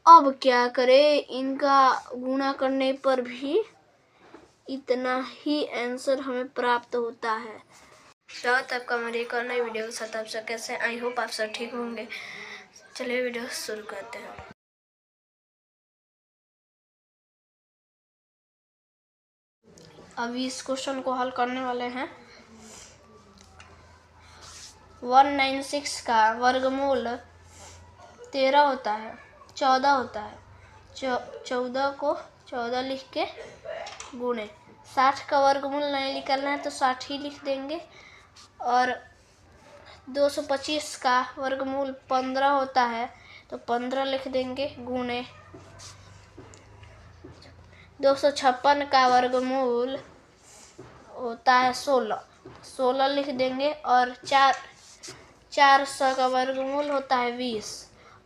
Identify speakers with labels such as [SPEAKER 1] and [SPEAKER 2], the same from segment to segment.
[SPEAKER 1] अब क्या करें, इनका गुणा करने पर भी इतना ही आंसर हमें प्राप्त होता है। तो तब का मेरी एक और नई वीडियो के साथ आप सब कैसे, आई होप आप सब ठीक होंगे। चलिए वीडियो शुरू करते हैं। अभी इस क्वेश्चन को हल करने वाले हैं। 196 का वर्गमूल 13 होता है, 14 होता है। 14 को 14 लिख के गुणे। 60 का वर्गमूल नहीं निकालना है तो 60 ही लिख देंगे। और 225 का वर्गमूल 15 होता है तो 15 लिख देंगे गुणे। 256 का वर्गमूल होता है 16 लिख देंगे। और 400 का वर्गमूल होता है 20।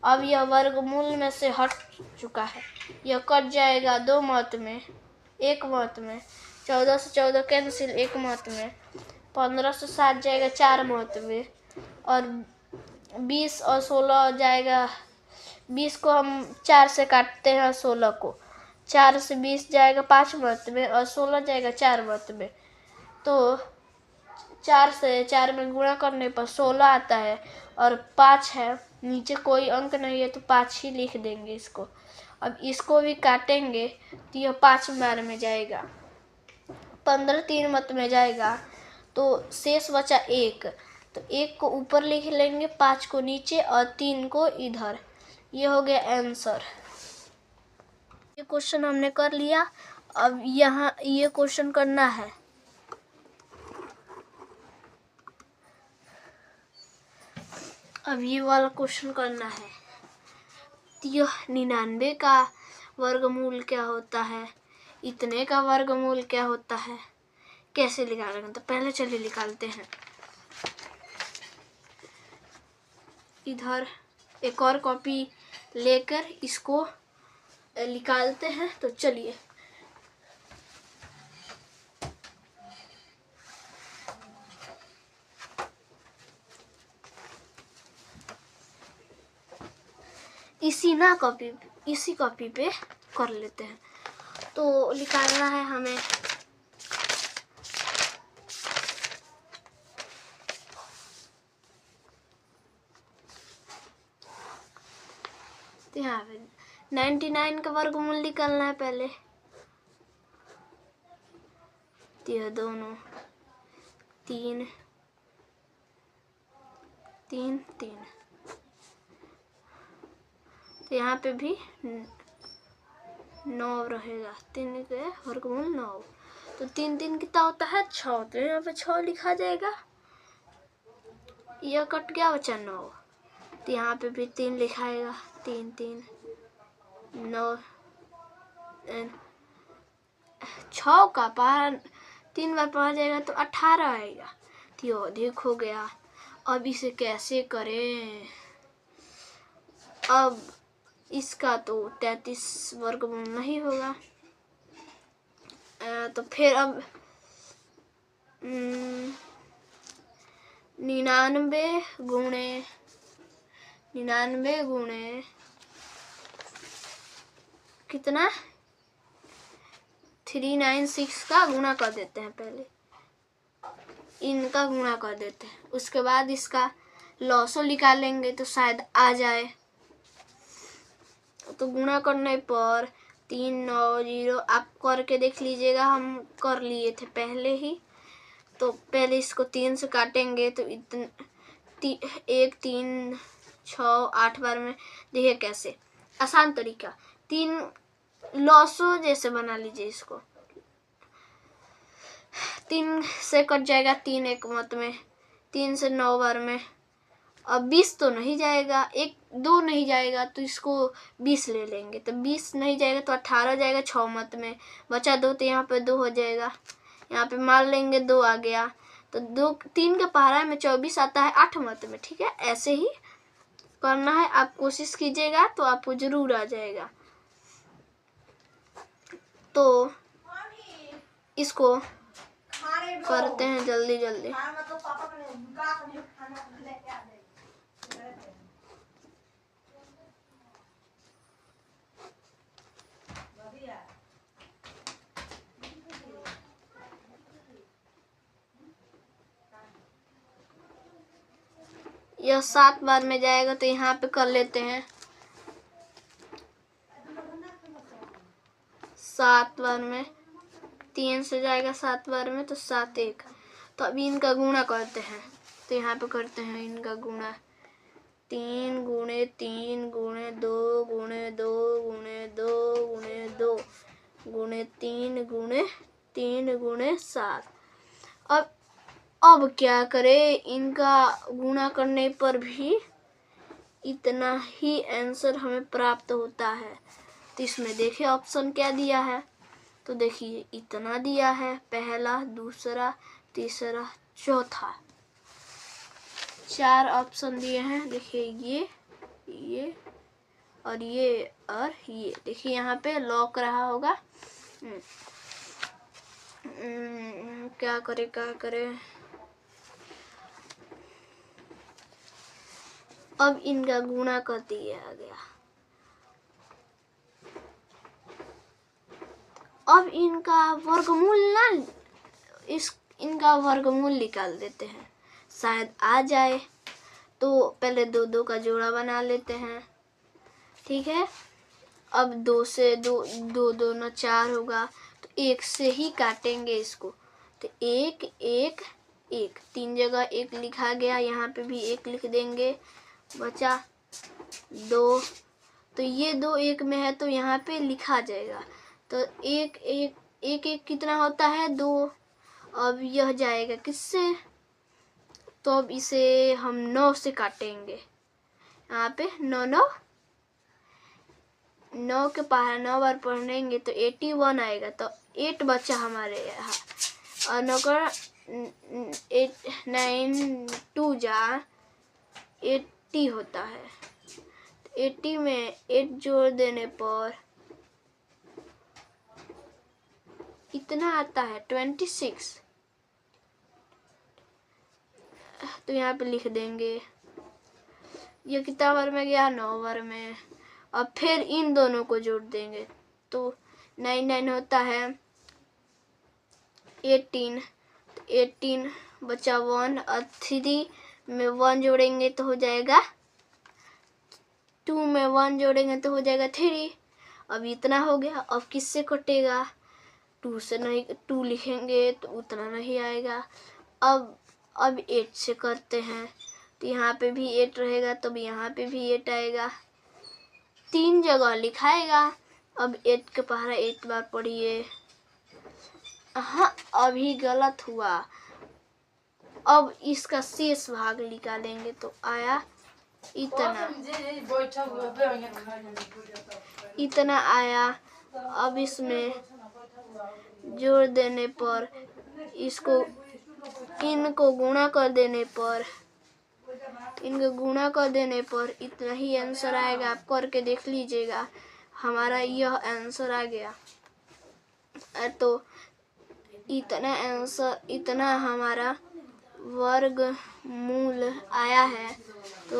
[SPEAKER 1] अब यह वर्गमूल में से हट चुका है, यह कट जाएगा 2 मत में, 1 मत में। 14 से 14 कैंसिल 1 मत में। 15 से 7 जाएगा 4 मत में। और 20 और 16 जाएगा। 20 को हम 4 से काटते हैं, 16 को 4 से 20 जाएगा 5 मत में। और 16 जाएगा 4 मत में। तो 4 से 4 में गुणा करने पर 16 आता है। और 5 है, नीचे कोई अंक नहीं है तो 5 ही लिख देंगे इसको। अब इसको भी काटेंगे तो यह 5 बार में जाएगा। 15 3 मत में जाएगा तो शेष बचा 1। तो 1 को ऊपर लिख लेंगे, 5 को नीचे और 3 को इधर। ये हो गया आंसर। ये क्वेश्चन हमने कर लिया। अब यहाँ ये क्वेश्चन करना है। अब ये वाला क्वेश्चन करना है। 99 का वर्गमूल क्या होता है, इतने का वर्गमूल क्या होता है, कैसे निकालेंगे? तो पहले चलिए निकालते हैं। इधर एक और कॉपी लेकर इसको निकालते हैं। तो चलिए इसी कॉपी पे कर लेते हैं। तो निकालना है हमें। तो यहाँ पे 99 का वर्गमूल निकालना है पहले। तो यह दोनों 3 3 3। तो यहाँ पे भी 9 रहेगा। 3 के वर्गमूल 9। तो 3 3 कितना होता है 6। तो यहाँ पे 6 लिखा जाएगा। यह कट गया, बचा 9। तो यहाँ पे भी 3 लिखाएगा। 3 3 9। 6 का पार 3 बार पढ़ा जाएगा तो 18 आएगा। तो ये अधिक हो गया। अब इसे कैसे करें? अब इसका तो 33 वर्गमूल नहीं होगा। तो फिर अब 99 गुणे कितना 396 का गुणा कर देते हैं। पहले इनका गुणा कर देते हैं, उसके बाद इसका लॉसो निकालेंगे तो शायद आ जाए। तो गुणा करने पर 3 9 0 आप करके देख लीजिएगा, हम कर लिए थे पहले ही। तो पहले इसको 3 से काटेंगे तो 1 3 6 8 बार में। देखिए कैसे आसान तरीका, 3 लॉसो जैसे बना लीजिए इसको। 3 से कट जाएगा 3 1 मत में। 3 से 9 बार में। अब 20 तो नहीं जाएगा, 1 2 नहीं जाएगा तो इसको 20 ले लेंगे। तो 20 नहीं जाएगा तो 18 जाएगा 6 मत में। बचा 2 तो यहाँ पे 2 हो जाएगा। यहाँ पे मान लेंगे 2 आ गया। तो 2 3 के पहाड़ा में 24 आता है 8 मत में। ठीक है, ऐसे ही करना है। आप कोशिश कीजिएगा तो आपको जरूर आ जाएगा। तो इसको करते हैं जल्दी जल्दी। यह 7 बार में जाएगा तो यहाँ पे कर लेते हैं 7 बार में, 3 से जाएगा 7 बार में तो 7 1। तो अभी इनका गुणा करते हैं, तो यहाँ पे करते हैं इनका गुणा 3 गुणे 3 गुणे 2 गुणे 2 गुणे 2 गुणे 2 गुणे 3 गुणे 3 गुणे 7। अब क्या करें, इनका गुणा करने पर भी इतना ही आंसर हमें प्राप्त होता है। तो इसमें देखिए ऑप्शन क्या दिया है, तो देखिए इतना दिया है, पहला, दूसरा, तीसरा, चौथा, 4 ऑप्शन दिए हैं। देखिए ये और ये और ये, देखिए यहाँ पे लॉक रहा होगा। क्या करें। अब इनका गुणा कर दिया गया। अब इनका वर्गमूल इनका वर्गमूल निकाल देते हैं, शायद आ जाए। तो पहले 2 2 का जोड़ा बना लेते हैं, ठीक है। अब 2 से 2 2 2 4 होगा, तो 1 से ही काटेंगे इसको। तो 1 1 1, 3 जगह 1 लिखा गया, यहाँ पे भी 1 लिख देंगे, बचा 2। तो ये 2 1 में है तो यहाँ पे लिखा जाएगा। तो 1 1 1 1 कितना होता है, 2। अब यह जाएगा किससे, तो अब इसे हम 9 से काटेंगे। यहाँ पे 9 9 9 के पार 9 बार पढ़ेंगे तो 81 आएगा। तो 8 बचा हमारे यहाँ, और 9 का 8 9 2 जा 80 होता है। 80 में 8 जोड़ देने पर इतना आता है 26। तो यहाँ पे लिख देंगे, ये कितना बार में गया, 9 बार में। अब फिर इन दोनों को जोड़ देंगे तो 9 9 होता है 18। 18 बचा 1, और 3 में 1 जोड़ेंगे तो हो जाएगा 2 में 1 जोड़ेंगे तो हो जाएगा 3। अब इतना हो गया। अब किससे कटेगा, 2 से नहीं, 2 लिखेंगे तो उतना नहीं आएगा। अब 8 से करते हैं, तो यहाँ पे भी 8 रहेगा, तो यहाँ पे भी 8 आएगा, 3 जगह लिखाएगा। अब 8 के पहला 8 बार पढ़िए। हाँ, अभी गलत हुआ। अब इसका शेष भाग निकालेंगे तो आया इतना आया। अब इसमें जोड़ देने पर इनको गुणा कर देने पर इतना ही आंसर आएगा। आप करके देख लीजिएगा, हमारा यह आंसर आ गया। तो इतना हमारा वर्गमूल आया है। तो